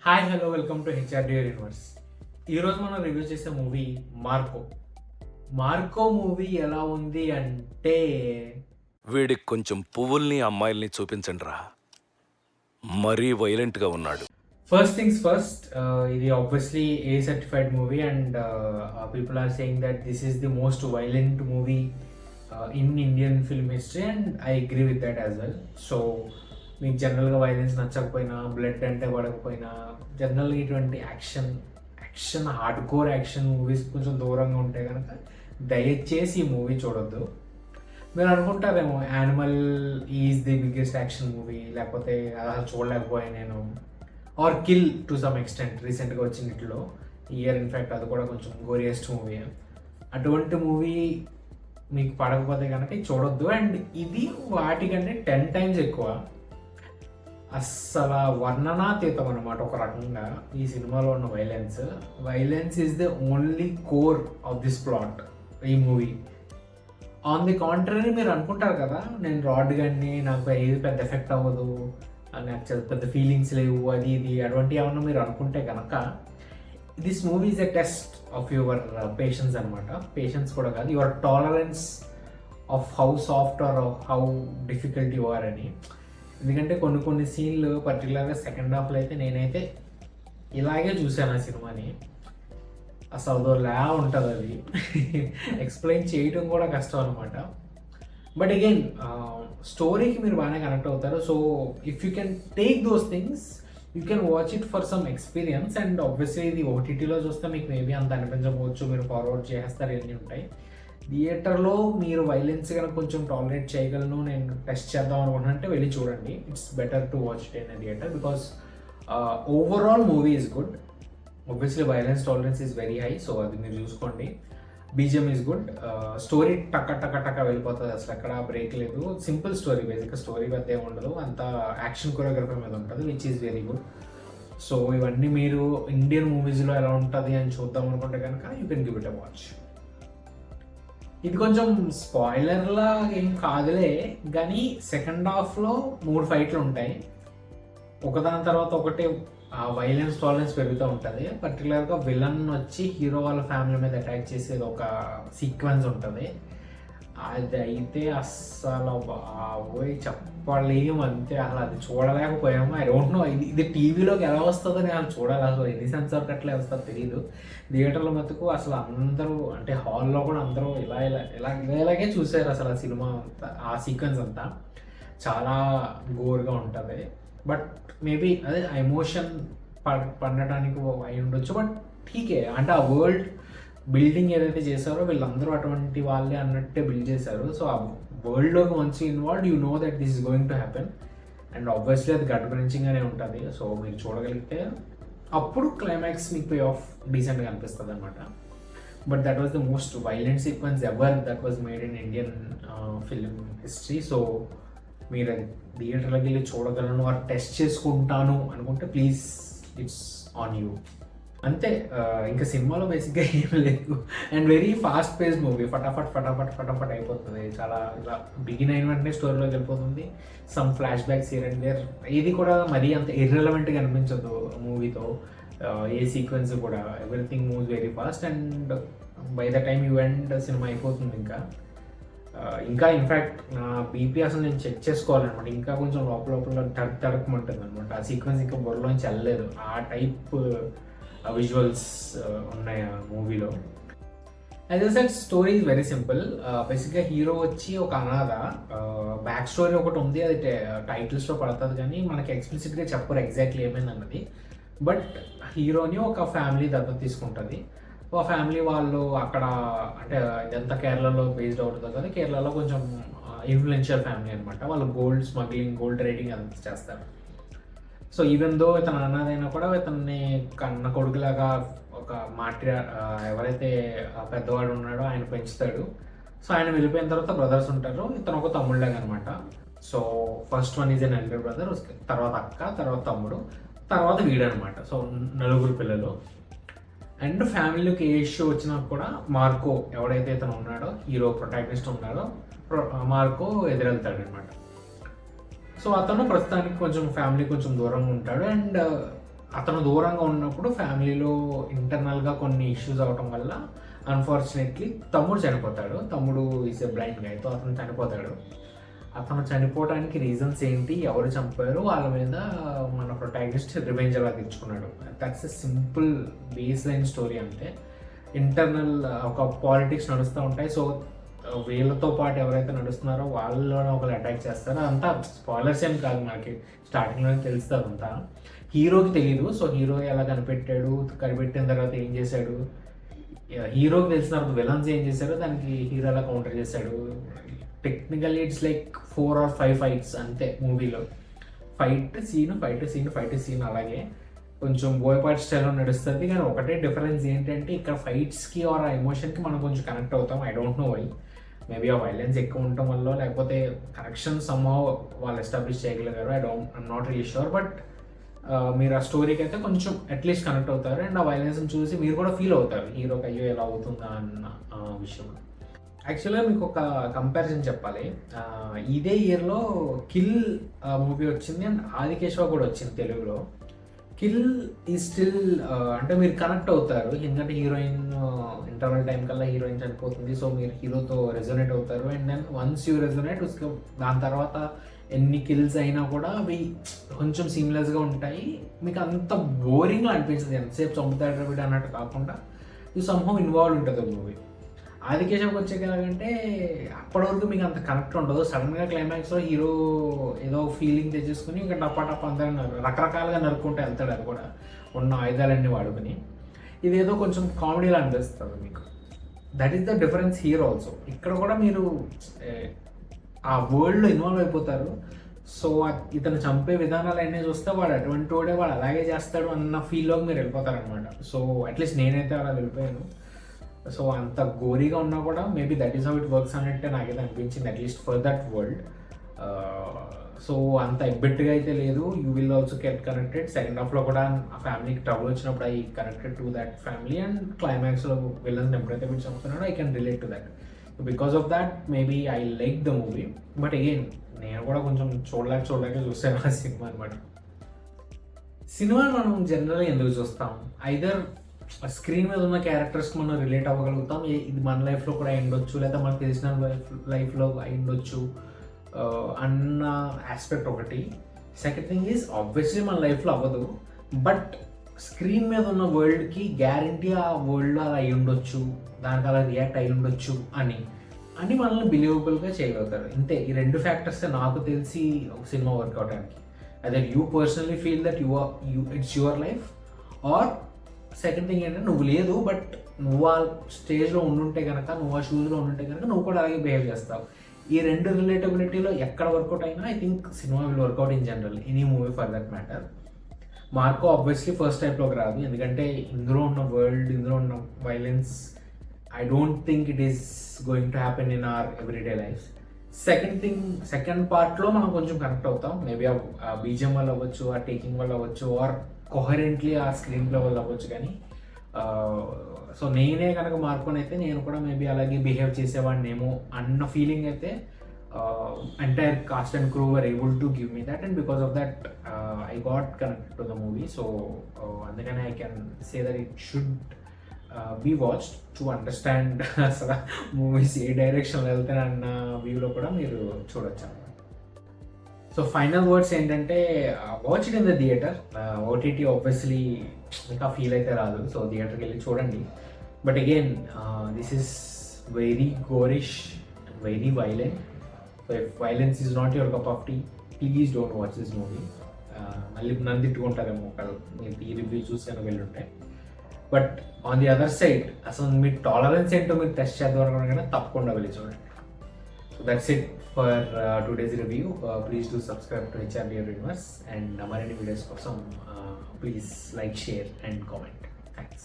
Hi hello welcome to హెచ్ఆర్డియర్ universe. ఈరోజు మనం రివ్యూ చేసే మూవీ మార్కో. మార్కో మూవీ ఎలా ఉంది అంటే వీడికి కొంచెం పువ్వుల్ని అమ్మాయిల్ని చూపించండి రా, మరీ వైలెంట్గా ఉన్నాడు. ఫస్ట్ థింగ్స్ ఫస్ట్, ఇది obviously A certified movie and people are saying that this is the most violent movie in Indian film history and I agree with that as well. So మీకు జనరల్గా వైలెన్స్ నచ్చకపోయినా, blood అంటే పడకపోయినా, జనరల్గా ఇటువంటి action hardcore action movies కొంచెం దూరంగా ఉంటే కనుక దయచేసి ఈ మూవీ చూడొద్దు. మీరు అనుకుంటారేమో Animal is the biggest action movie, లేకపోతే అలా చూడలేకపోయాను నేను, or Kill to some extent రీసెంట్గా వచ్చినట్లో ఇయర్ ఇన్ఫ్యాక్ట్ అది కూడా కొంచెం గోరియస్ట్ మూవీ. అటువంటి మూవీ మీకు పడకపోతే కనుక చూడొద్దు. అండ్ ఇది వాటికంటే 10 times ఎక్కువ, అస్సలు వర్ణనాతీతం అనమాట. ఒక రకంగా ఈ సినిమాలో ఉన్న violence is the only core of this plot ఈ మూవీ. ఆన్ ది కాంట్రరీ మీరు అనుకుంటారు కదా, నేను రాడ్ గాన్ని నాకు ఏది పెద్ద ఎఫెక్ట్ అవ్వదు, నాకు పెద్ద ఫీలింగ్స్ లేవు, అది ఇది అటువంటి ఏమన్నా మీరు అనుకుంటే కనుక this movie is a test of your patience అనమాట. పేషెన్స్ కూడా కాదు, your tolerance of how soft or how difficult you are అని. ఎందుకంటే కొన్ని సీన్లు పర్టికులర్గా సెకండ్ హాఫ్లో అయితే నేనైతే ఇలాగే చూశాను ఆ సినిమాని. అసలు అదోలా ఉంటుంది, అది ఎక్స్ప్లెయిన్ చేయడం కూడా కష్టం అనమాట. బట్ అగైన్ స్టోరీకి మీరు బాగానే కనెక్ట్ అవుతారు. So if you can take those things you can watch it for some experience. And obviously ఇది ఓటీటీలో చూస్తే మీకు మేబీ అంత అనిపించకపోవచ్చు, మీరు ఫార్వర్డ్ చేస్తారు, ఇవన్నీ ఉంటాయి. థియేటర్లో మీరు వైలెన్స్ కనుక కొంచెం టాలరేట్ చేయగలను, నేను టెస్ట్ చేద్దాం అనుకుంటున్నానంటే వెళ్ళి చూడండి. It's better to watch it in theatre because overall movie is good. Obviously violence tolerance is very high, so అది మీరు చూసుకోండి. బీజిఎం ఈజ్ గుడ్, స్టోరీ టక్క వెళ్ళిపోతుంది, అసలు ఎక్కడ బ్రేక్ లేదు. సింపుల్ స్టోరీ, బేసిక్గా స్టోరీ పెద్ద ఏమి ఉండదు, అంతా యాక్షన్ కొరియోగ్రఫీ మీద ఉంటుంది, which is very good. So ఇవన్నీ మీరు ఇండియన్ మూవీస్లో ఎలా ఉంటుంది అని చూద్దాం అనుకుంటే కనుక you can give it a watch. ఇది కొంచెం స్పాయిలర్లా ఏం కాదులే, కానీ సెకండ్ హాఫ్లో 3 ఫైట్లు ఉంటాయి, ఒకదాని తర్వాత ఒకటి వైలెన్స్ టాలరెన్స్ పెరుగుతూ ఉంటుంది. పర్టికులర్గా విలన్ వచ్చి హీరో వాళ్ళ ఫ్యామిలీ మీద అటాక్ చేసేది ఒక సీక్వెన్స్ ఉంటుంది. అది అయితే అస్సలు బాబోయ్ చెప్పలేమంతే, అసలు అది చూడలేకపోయాము. ఐ డోంట్ నో ఇది టీవీలోకి ఎలా వస్తుందో నేను చూడాలి, అసలు ఎన్ని సెన్సార్ కట్లే వస్తుందో తెలియదు. థియేటర్లో మటుకు అసలు అందరూ, అంటే హాల్లో కూడా అందరూ ఇలాగే చూసారు అసలు ఆ సినిమా అంతా, ఆ సీక్వెన్స్ అంతా చాలా గోర్గా ఉంటుంది. బట్ మేబీ అదే ఎమోషన్ పండటానికి అయి ఉండొచ్చు, బట్ ఠీకే. అంటే ఆ వరల్డ్ బిల్డింగ్ ఏదైతే చేశారో వీళ్ళందరూ అటువంటి వాళ్ళే అన్నట్టే బిల్డ్ చేశారు. సో ఆ వరల్డ్లోకి మంచి involve, you know that this is going to happen. And obviously అది గట్ బ్రెంచింగ్గానే ఉంటుంది. సో మీరు చూడగలిగితే అప్పుడు క్లైమాక్స్ మీకు పే ఆఫ్ డీసెంట్గా అనిపిస్తుంది అనమాట. But that was the most violent sequence ever that was made in Indian film history. So మీరు అది థియేటర్లోకి వెళ్ళి చూడగలను ఆర్ టెస్ట్ చేసుకుంటాను అనుకుంటే ప్లీజ్, ఇట్స్ ఆన్ యూ. అంతే, ఇంకా సినిమాలో బేసిక్గా ఏం లేదు. And very fast pace movie, ఫటాఫట్ అయిపోతుంది. చాలా ఇలా బిగిన్ అయిన వెంటనే స్టోరీలోకి వెళ్ళిపోతుంది. Some flashbacks here and there, ఇది కూడా మరీ అంత ఇర్రెలవెంట్గా అనిపించదు మూవీతో. ఏ సీక్వెన్స్ కూడా everything moves very fast and by the time you end cinema అయిపోతుంది. ఇంకా ఇన్ఫ్యాక్ట్ నా బీపీ అసలు నేను చెక్ చేసుకోవాలన్నమాట, ఇంకా కొంచెం లోపల తడకమంటుంది అనమాట. ఆ సీక్వెన్స్ ఇంకా బుర్రలోంచి వెళ్ళలేదు, ఆ టైప్ విజువల్స్ ఉన్నాయి ఆ మూవీలో. As a set story is very simple. బేసిక్గా హీరో వచ్చి ఒక అనాథ, బ్యాక్ స్టోరీ ఒకటి ఉంది, అది టైటిల్స్లో పడుతుంది కానీ మనకి ఎక్స్ప్లిసిట్గా చెప్పరు ఎగ్జాక్ట్లీ ఏమైంది అన్నది. బట్ హీరోని ఒక ఫ్యామిలీ దత్తత తీసుకుంటుంది. ఆ ఫ్యామిలీ వాళ్ళు అక్కడ, అంటే ఇదంతా కేరళలో బేస్డ్ అవుతుంది కదా, కేరళలో కొంచెం ఇన్ఫ్లుయెన్షియల్ ఫ్యామిలీ అనమాట. వాళ్ళు గోల్డ్ స్మగ్లింగ్, గోల్డ్ ట్రేడింగ్ అదంతా చేస్తారు. సో ఈవెన్ దో ఇతను అన్నదైనా కూడా ఇతన్ని కన్న కొడుకులాగా ఒక ఎవరైతే పెద్దవాడు ఉన్నాడో ఆయన పెంచుతాడు. సో ఆయన వెళ్ళిపోయిన తర్వాత బ్రదర్స్ ఉంటారు, ఇతను ఒక తమ్ముళ్ళగా అనమాట. So first one is an elder brother, తర్వాత అక్క, తర్వాత తమ్ముడు, తర్వాత వీడు అనమాట. సో 4 పిల్లలు. అండ్ ఫ్యామిలీకి ఏ ఇష్యూ వచ్చినా కూడా మార్కో ఎవడైతే ఇతను ఉన్నాడో, హీరో ప్రొటాగనిస్ట్ ఉన్నాడో, మార్కో ఎదురెళ్తాడు అనమాట. సో అతను ప్రస్తుతానికి కొంచెం ఫ్యామిలీ కొంచెం దూరంగా ఉంటాడు. అండ్ అతను దూరంగా ఉన్నప్పుడు ఫ్యామిలీలో ఇంటర్నల్గా కొన్ని ఇష్యూస్ అవటం వల్ల అన్ఫార్చునేట్లీ తమ్ముడు చనిపోతాడు. తమ్ముడు ఈజ్ ఎ బ్లైండ్ గై, తో అతను చనిపోతాడు. అతను చనిపోవడానికి రీజన్స్ ఏంటి, ఎవరు చంపారు, వాళ్ళ మీద మన ప్రొటాగనిస్ట్ రివెంజ్ అలా తెచ్చుకున్నాడు. That's a simple base line story. అంతే. ఇంటర్నల్ ఒక పాలిటిక్స్ నడుస్తూ ఉంటాయి. సో వీళ్ళతో పాటు ఎవరైతే నడుస్తున్నారో వాళ్ళలోనే ఒకరు అటాక్ చేస్తారో, అదంతా స్పాయిలర్స్ ఏం కాదు, మనకి స్టార్టింగ్లోనే తెలుస్తుంది అదంతా. హీరోకి తెలియదు. సో హీరో ఎలా కనిపెట్టిన తర్వాత ఏం చేశాడు, హీరోకి తెలిసిన తర్వాత విలన్స్ ఏం చేశారో దానికి హీరో ఎలా కౌంటర్ చేశాడు. Technically it's like 4 or 5 fights అంతే మూవీలో. ఫైట్ సీన్ అలాగే కొంచెం బోయపాటి స్టైల్లో నడుస్తుంది. కానీ ఒకటే డిఫరెన్స్ ఏంటంటే ఇక్కడ ఫైట్స్కి ఆర్ ఆ ఎమోషన్కి మనం కొంచెం కనెక్ట్ అవుతాం. I don't know why. Maybe ఆ వైలెన్స్ ఎక్కువ ఉండటం వల్ల, లేకపోతే కనెక్షన్ సమ్హౌ వాళ్ళు ఎస్టాబ్లిష్ చేయగలిగారు. I'm not really sure. But మీరు ఆ స్టోరీకి అయితే కొంచెం అట్లీస్ట్ కనెక్ట్ అవుతారు. అండ్ ఆ వైలెన్స్ని చూసి మీరు కూడా ఫీల్ అవుతారు, హీరోకి అయ్యో ఎలా అవుతుందా అన్న విషయం. యాక్చువల్గా మీకు ఒక కంపారిజన్ చెప్పాలి. ఇదే ఇయర్లో కిల్ మూవీ వచ్చింది అండ్ ఆదికేశవ కూడా వచ్చింది తెలుగులో. కిల్ ఈ స్టిల్ అంటే మీరు కనెక్ట్ అవుతారు, ఎందుకంటే హీరోయిన్ ఇంటర్వల్ టైం కల్లా హీరోయిన్ చనిపోతుంది. సో మీరు హీరోతో రెజొనేట్ అవుతారు. And then once you resonate దాని తర్వాత ఎన్ని కిల్స్ అయినా కూడా అవి కొంచెం సీమ్లెస్గా ఉంటాయి. మీకు అంత బోరింగ్గా అనిపించదు, ఎంతసేపు చంపుతాడు వీడు అన్నట్టు కాకుండా ఇది సమ్హౌ ఇన్వాల్వ్ ఉంటుంది మూవీ. ఆదికేశవకి వచ్చాక ఎలాగంటే అప్పటి వరకు మీకు అంత కనెక్ట్ ఉండదు. సడన్గా క్లైమాక్స్లో హీరో ఏదో ఫీలింగ్ తెచ్చేసుకుని ఇంకా టప్ప అందరూ రకరకాలుగా నరుక్కుంటూ వెళ్తాడు. అది కూడా ఉన్న ఆయుధాలన్నీ వాడుకుని ఇదేదో కొంచెం కామెడీలా అనిపిస్తుంది మీకు. That is the difference here also. ఇక్కడ కూడా మీరు ఆ వరల్డ్లో ఇన్వాల్వ్ అయిపోతారు. సో ఇతను చంపే విధానాలు అన్నీ చూస్తే వాడు అటువంటి వాడే, వాడు అలాగే చేస్తాడు అన్న ఫీల్లోకి మీరు వెళ్ళిపోతారనమాట. సో అట్లీస్ట్ నేనైతే అలా వెళ్ళిపోయాను. సో అంత గోరీగా ఉన్నా కూడా maybe that is how it works అన్నట్టే నాకైతే అనిపించింది, at least for that world. So అంత ఎబ్బెట్టుగా అయితే లేదు. You will also get connected. Second హాఫ్లో కూడా ఆ ఫ్యామిలీకి ట్రబుల్ వచ్చినప్పుడు I connected to that family. And క్లైమాక్స్లో విలన్స్ ఎప్పుడైతే మీరు చంపుతున్నాడో I can relate to that. Because of that maybe I like the movie. But again నేను కూడా కొంచెం చూడలేక చూసాను ఆ సినిమా అనమాట. సినిమాని మనం జనరల్గా ఎందుకు చూస్తాం, ఐదర్ స్క్రీన్ మీద ఉన్న క్యారెక్టర్స్కి మనం రిలేట్ అవ్వగలుగుతాం, ఇది మన లైఫ్లో కూడా అయ్యుండొచ్చు, లేదా మనకు తెలిసిన లైఫ్లో అయ్యుండొచ్చు అన్న ఆస్పెక్ట్ ఒకటి. సెకండ్ థింగ్ ఈజ్ ఆబ్వియస్లీ మన లైఫ్లో అవ్వదు, బట్ స్క్రీన్ మీద ఉన్న వరల్డ్కి గ్యారంటీ ఆ వరల్డ్లో అలా అయ్యి ఉండొచ్చు, దానికి అలా రియాక్ట్ అయ్యి ఉండొచ్చు అని మనల్ని బిలీవబుల్గా చేయగలుగుతారు. ఇంతే. ఈ రెండు ఫ్యాక్టర్స్ నాకు తెలిసి ఒక సినిమా వర్క్ అవడానికి. అదే you personally feel that it's your life, or second thing ఏంటంటే నువ్వు లేదు బట్ నువ్వు ఆ స్టేజ్లో ఉండుంటే కనుక, నువ్వు ఆ షూస్లో ఉండుంటే కనుక నువ్వు కూడా అలాగే బిహేవ్ చేస్తావు. ఈ రెండు రిలేటబిలిటీలో ఎక్కడ వర్కౌట్ అయినా I think cinema will work out in general, any movie for that matter. Marco obviously first టైప్లోకి రాదు, ఎందుకంటే ఇందులో ఉన్న వరల్డ్, ఇందులో ఉన్న violence I don't think it is going to happen in our everyday life. Second పార్ట్లో మనం కొంచెం కనెక్ట్ అవుతాం, మేబీ ఆ బీజిఎం వల్ల అవ్వచ్చు, ఆ టేకింగ్ వల్ల అవ్వచ్చు, ఆర్ కొహరెంట్లీ ఆ స్క్రీన్ ప్లే వల్ల అవ్వచ్చు. కానీ సో నేనే కనుక మార్కొని అయితే నేను కూడా మేబీ అలాగే బిహేవ్ చేసేవాడినేమో అన్న ఫీలింగ్ అయితే entire cast and crew were able to give me that, and because of that I got connected to the movie. So అందుకనే I can say that it should be watched to understand అసలు movies ఏ డైరెక్షన్లో వెళ్తానన్న వ్యూలో కూడా మీరు చూడొచ్చు. So final words ఏంటంటే watch it in the theatre. OTT obviously ఇంకా ఫీల్ అయితే రాదు, సో థియేటర్కి వెళ్ళి చూడండి. But again this is very గోరిష్, very violent. So if violence is not your cup of tea, please don't watch this movie. మళ్ళీ నన్ను తిట్టుకుంటారేమో ఒకళ్ళు మీరు ఈ రివ్యూ చూసాను వెళ్ళుంటే. But on the other side అసలు మీ టాలరెన్స్ ఏంటో మీరు టెస్ట్ చేద్దాం అనుకున్నా తప్పకుండా వెళ్ళి చూడండి. So that's it for today's review. Please do subscribe to HRB Universe, and మరిన్ని వీడియోస్ కోసం please like, share and comment. Thanks.